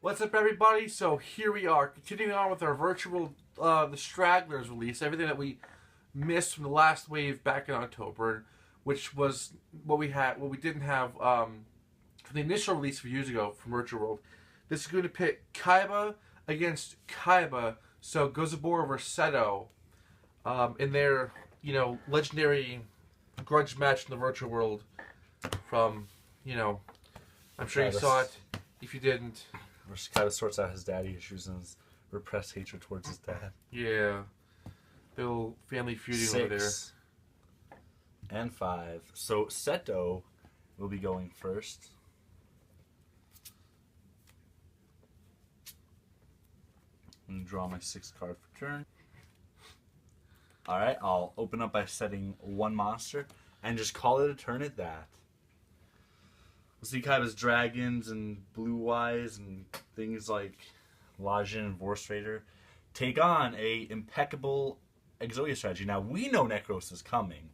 What's up, everybody? So here we are, continuing on with our virtual, the Stragglers release, everything that we missed from the last wave back in October, which was what we didn't have from the initial release a few years ago from Virtual World. This is going to pit Kaiba against Kaiba, so Gozaburo vs Seto, in their legendary grudge match in the Virtual World. From I'm sure you saw it. If you didn't. Kaiba sorts out his daddy issues and his repressed hatred towards his dad. Yeah. Little family feuding over there. 6 and 5. So Seto will be going first. I'm going to draw my 6th card for turn. Alright, I'll open up by setting 1 monster and just call it a turn at that. We'll see Kaiba's dragons and blue eyes and things like Lajin and Vorse Raider take on a impeccable Exodia strategy. Now, we know Necross is coming.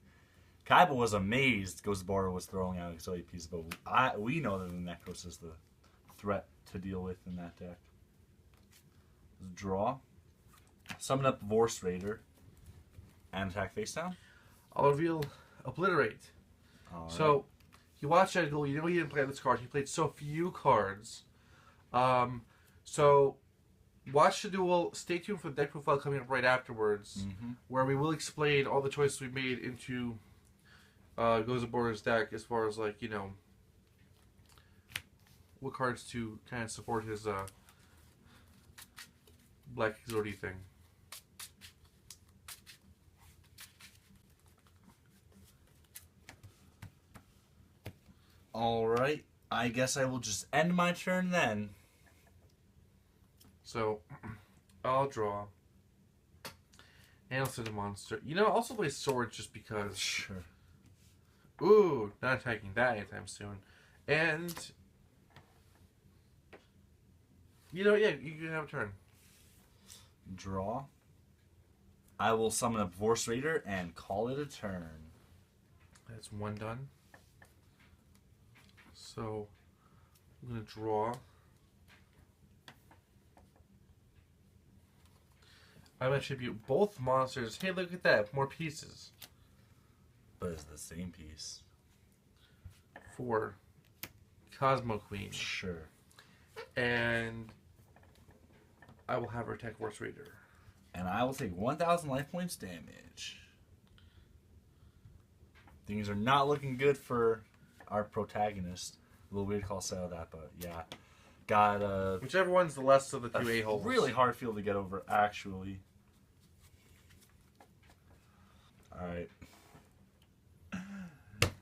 Kaiba was amazed Gozaburo was throwing out Exodia pieces, but we know that the Necross is the threat to deal with in that deck. Draw. Summon up Vorse Raider and attack face down. I'll reveal Obliterate. Right. So, you watch that goal, he didn't play this card. He played so few cards. So, watch the duel. Stay tuned for the deck profile coming up right afterwards, where we will explain all the choices we made into Gozaburo's deck as far as, what cards to kind of support his Black Exodia thing. Alright, I guess I will just end my turn then. So, I'll draw. And I'll send a monster. I'll also play Sword just because. Sure. Ooh, not attacking that anytime soon. And, yeah, you can have a turn. Draw. I will summon up Vorse Raider and call it a turn. That's 1 done. So, I'm going to draw. I'm going to tribute both monsters. Hey, look at that. More pieces. But it's the same piece. For Cosmo Queen. Sure. And I will have her attack Vorse Raider. And I will take 1,000 life points damage. Things are not looking good for our protagonist. A little weird to call Seto that, but yeah. Got whichever one's the less of the two a-holes. Really hard field to get over, actually. Alright.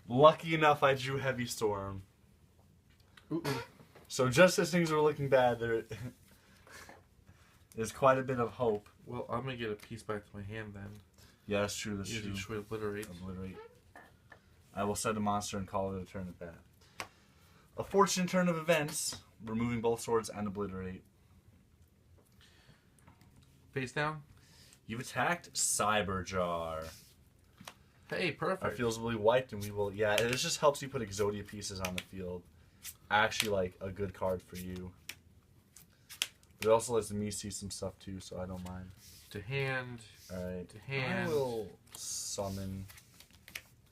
Lucky enough I drew Heavy Storm. So just as things were looking bad, there is quite a bit of hope. Well, I'm going to get a piece back to my hand then. Yeah, that's true. That's true. Destroy Obliterate. I will set a monster and call it a turn at that. A fortunate turn of events, removing both swords and Obliterate. Face down. You've attacked Cyberjar. Hey, perfect. Our fields will be wiped and we will... Yeah, it just helps you put Exodia pieces on the field. Actually, a good card for you. But it also lets me see some stuff too, so I don't mind. To hand. Alright. To hand. I will summon...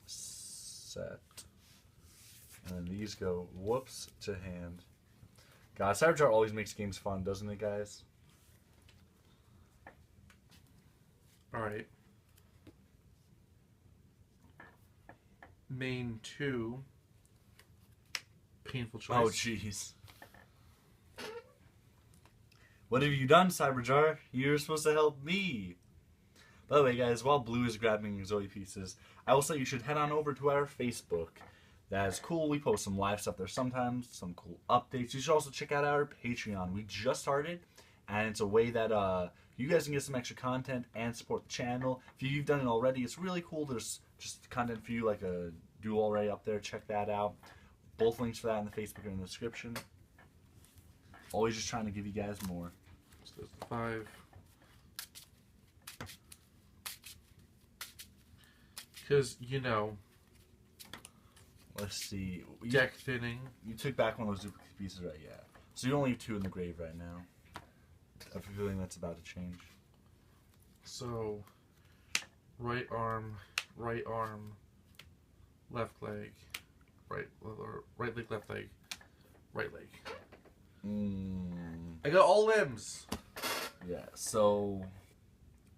Set. And then these go, whoops, to hand. God, Cyberjar always makes games fun, doesn't it, guys? Alright. Main 2. Painful choice. Oh, jeez. What have you done, Cyberjar? You're supposed to help me. By the way, guys, while Blue is grabbing Exodia pieces, I will say you should head on over to our Facebook. That is cool. We post some live stuff there sometimes, some cool updates. You should also check out our Patreon. We just started, and it's a way that you guys can get some extra content and support the channel. If you've done it already, it's really cool. There's just content for you, like a Duel already up there. Check that out. Both links for that in the Facebook are in the description. Always just trying to give you guys more. So there's the 5. Because, Let's see. Deck thinning. You took back one of those duplicate pieces, right? Yeah. So you only have 2 in the grave right now. I have a feeling that's about to change. So, right arm, left leg, right leg, left leg, right leg. I got all limbs. Yeah, so...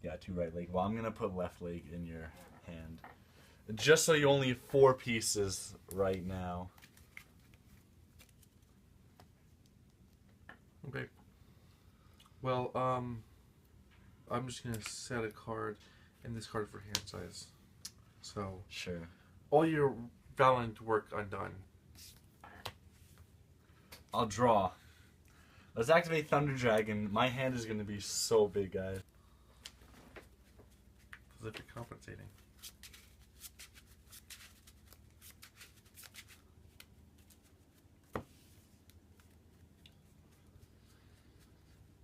Yeah, 2 right leg. Well, I'm going to put left leg in your hand. Just so you only have 4 pieces right now. Okay. Well, I'm just gonna set a card, and this card for hand size. So Sure. all your valiant work undone. I'll draw. Let's activate Thunder Dragon. My hand is gonna be so big, guys. As if you're compensating.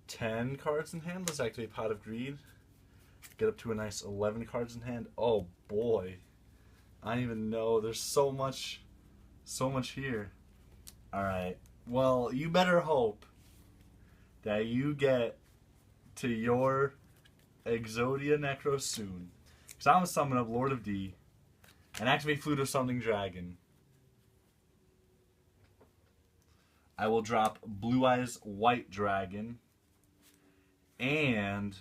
Ten cards in hand. Let's activate Pot of Greed. Get up to a nice 11 cards in hand. Oh boy. I don't even know. There's so much here. Alright. Well, you better hope that you get to your Exodia Necross soon. Because I'm going to summon up Lord of D and activate Flute of Summoning Dragon. I will drop Blue Eyes White Dragon and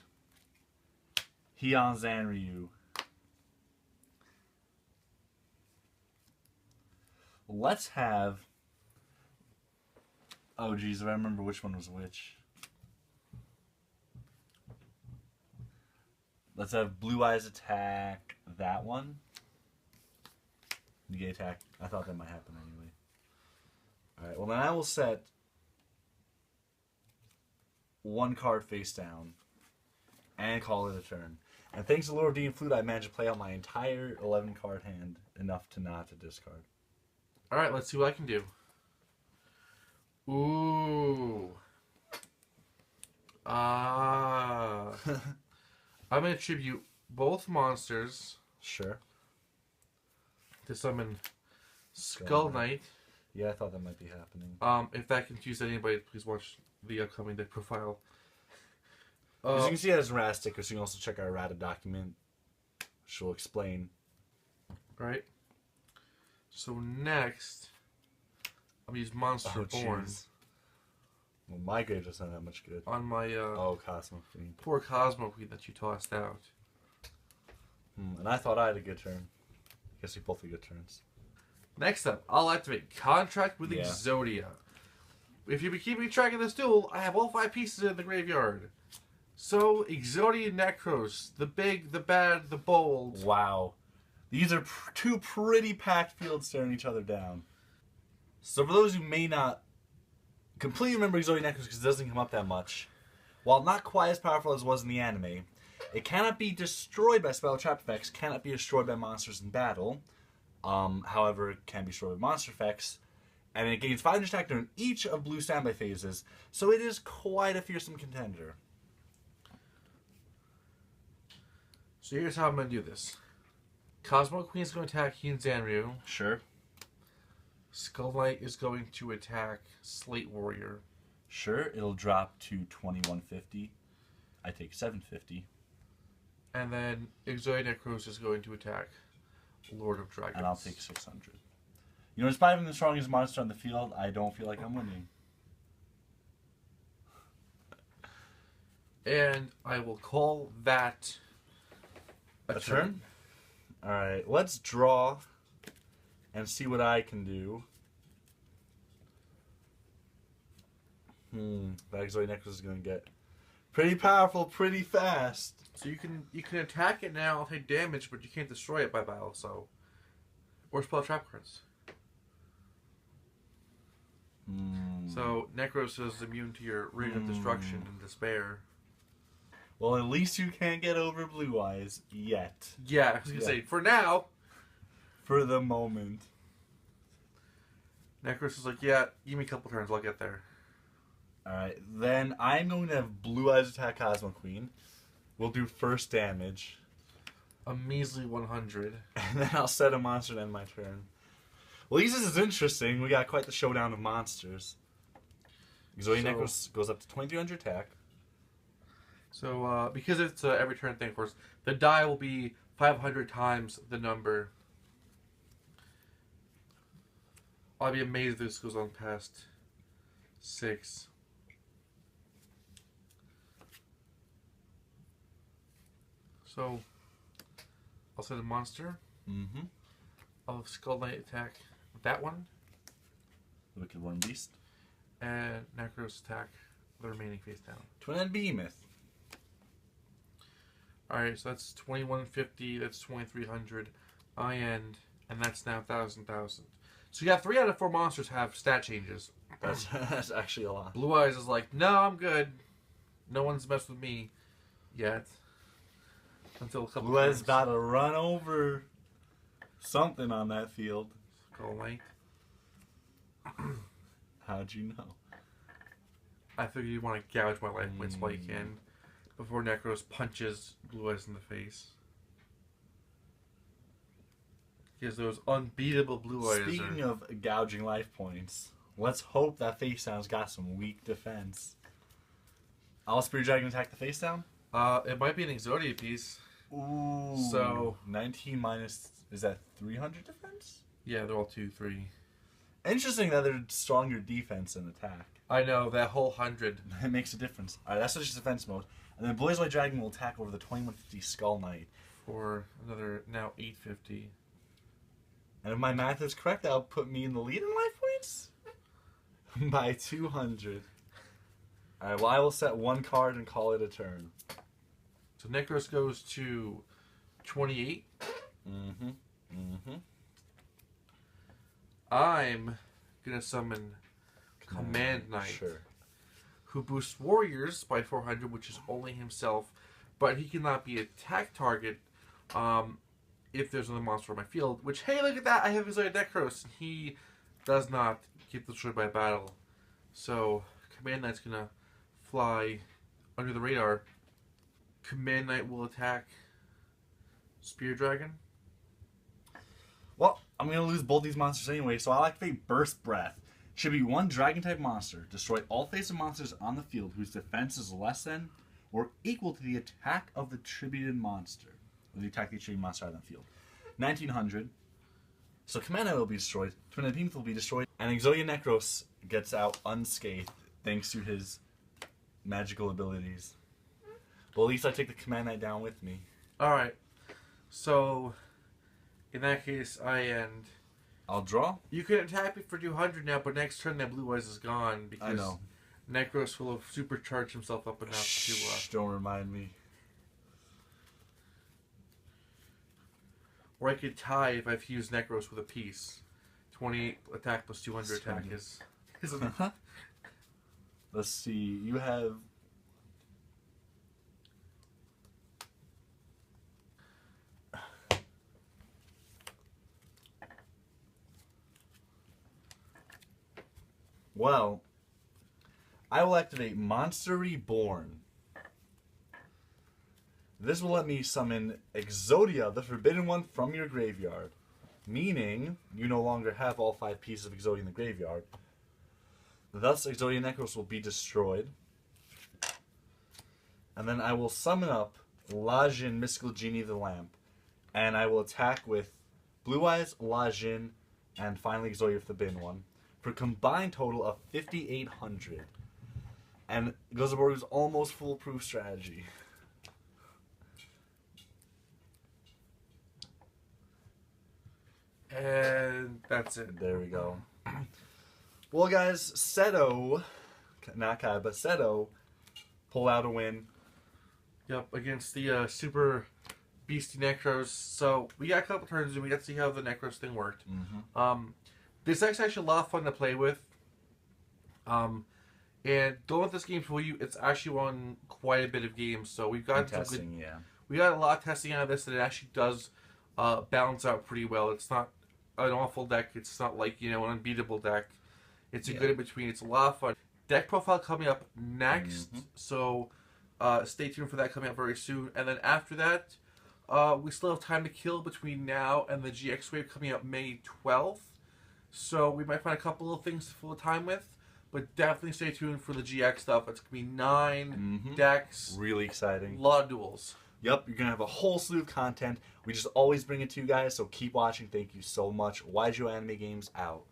Heian Zanryu. Let's have... Oh geez, if I remember which one was which. Let's have Blue Eyes attack that one. Negate attack. I thought that might happen anyway. Alright, well then I will set 1 card face down and call it a turn. And thanks to Lord of D and Flute, I managed to play out my entire 11 card hand, enough to not to discard. Alright, let's see what I can do. Ooh. I'm going to tribute both monsters. Sure. To summon Skull Knight. Yeah, I thought that might be happening. If that confused anybody, please watch the upcoming deck profile. As you can see, it has RAD stickers, so you can also check our errata document, which will explain. Right. So next, I'm going to use Monster Born. Geez. Well, my grade doesn't have that much good. On my Cosmo Queen. poor Cosmo Queen that you tossed out. And I thought I had a good turn. I guess we both had good turns. Next up, I'll activate Contract with Exodia. If you've been keeping track of this duel, I have all 5 pieces in the graveyard. So, Exodia Necross, the big, the bad, the bold. Wow. These are 2 pretty packed fields staring each other down. So for those who may not completely remember Exodia Necross because it doesn't come up that much, while not quite as powerful as it was in the anime, it cannot be destroyed by spell trap effects, cannot be destroyed by monsters in battle. However, it can be destroyed by monster effects, and it gains 500 attack during each of blue standby phases, so it is quite a fearsome contender. So here's how I'm going to do this. Cosmo Queen is going to attack Heian Zanryu. Sure. Skull Knight is going to attack Slate Warrior. Sure, it'll drop to 2150. I take 750. And then Exodia Necross is going to attack Lord of Dragons. And I'll take 600. You know, despite having the strongest monster on the field, I don't feel like I'm winning. And I will call that a turn. Alright, let's draw and see what I can do. That Exodia Necross is going to get pretty powerful pretty fast. So you can attack it now, I'll take damage, but you can't destroy it by battle, so... Or spell trap cards. So, Necross is immune to your Ring of Destruction and Despair. Well, at least you can't get over Blue Eyes yet. Yeah, I was going to say, for now... For the moment. Necross is like, yeah, give me a couple turns, I'll get there. Alright, then I'm going to have Blue Eyes attack Cosmo Queen. We'll do first damage. A measly 100. And then I'll set a monster and end my turn. Well, this is interesting. We got quite the showdown of monsters. Exodia Necross goes up to 2300 attack. So, because it's every turn thing, of course, the die will be 500 times the number. I'll be amazed if this goes on past 6. So, I'll set a monster. Mm-hmm. I'll have Skull Knight attack with that one. Wicked One Beast. And Necros attack the remaining face down. Twin-Head Behemoth. Alright, so that's 2150, that's 2300. I end, and that's now 1000. So you got 3 out of 4 monsters have stat changes. That's actually a lot. Blue Eyes is like, no, I'm good. No one's messed with me yet. Until a couple Blue Eyes turns. about to run over something on that field. Skull Knight. How'd you know? I figured you want to gouge my life points while you can before Necros punches Blue Eyes in the face. Because those unbeatable Blue Eyes Speaking of gouging life points, let's hope that face down's got some weak defense. I'll Spirit Dragon attack the face down? It might be an Exodia piece. Ooh. So 19 minus, is that 300 defense? Yeah, they're all 2, 3. Interesting that they're stronger defense than attack. I know, that whole 100. It makes a difference. Alright, that's just defense mode. And then Blaze Light Dragon will attack over the 2150 Skull Knight. For another, now 850. And if my math is correct, that'll put me in the lead in life points? By 200. Alright, well I will set 1 card and call it a turn. So Necros goes to 28. Mm-hmm. Mm-hmm. I'm gonna summon Command Knight, Sure. who boosts warriors by 400, which is only himself, but he cannot be attack target if there's another monster on my field. Which, hey, look at that! I have Exodia Necross, and he does not get destroyed by battle. So Command Knight's gonna fly under the radar. Command Knight will attack Spear Dragon. Well, I'm going to lose both these monsters anyway, so I'll activate Burst Breath. Should be 1 Dragon-type monster. Destroy all face-up monsters on the field whose defense is less than or equal to the attack of the attributed monster. Or the attack of the attributed monster on the field. 1900. So Command Knight will be destroyed. Twin-Head Behemoth will be destroyed. And Exodia Necross gets out unscathed thanks to his magical abilities. Well, at least I take the Command Knight down with me. Alright. So, in that case, I end. I'll draw. You can attack me for 200 now, but next turn that Blue Eyes is gone because I know. Necros will have supercharged himself up enough Shh, don't remind me. or I could tie if I fuse Necros with a piece. 28 attack plus 200 attack is Let's see. You have. Well, I will activate Monster Reborn. This will let me summon Exodia, the Forbidden One, from your graveyard. Meaning, you no longer have all 5 pieces of Exodia in the graveyard. Thus, Exodia Necross will be destroyed. And then I will summon up Lajin, Mystical Genie of the Lamp. And I will attack with Blue Eyes, Lajin, and finally Exodia, the Forbidden One. For a combined total of 5,800. And Gozaburu's almost foolproof strategy. And that's it. There we go. Well, guys, Seto, not Kai, but Seto, pull out a win. Yep, against the super beastie Necros. So we got a couple turns and we got to see how the Necros thing worked. Mm-hmm. This is actually a lot of fun to play with. And don't let this game fool you. It's actually won quite a bit of games. So we've got Testing, yeah. We got a lot of testing out of this, and it actually does balance out pretty well. It's not an awful deck. It's not like, you know, an unbeatable deck. It's a good in between. It's a lot of fun. Deck profile coming up next, so stay tuned for that coming up very soon. And then after that, we still have time to kill between now and the GX wave coming up May 12th. So we might find a couple of things to fill the time with. But definitely stay tuned for the GX stuff. It's going to be 9 decks. Really exciting. A lot of duels. Yep, you're going to have a whole slew of content. We just always bring it to you guys, so keep watching. Thank you so much. YGO Anime Games out.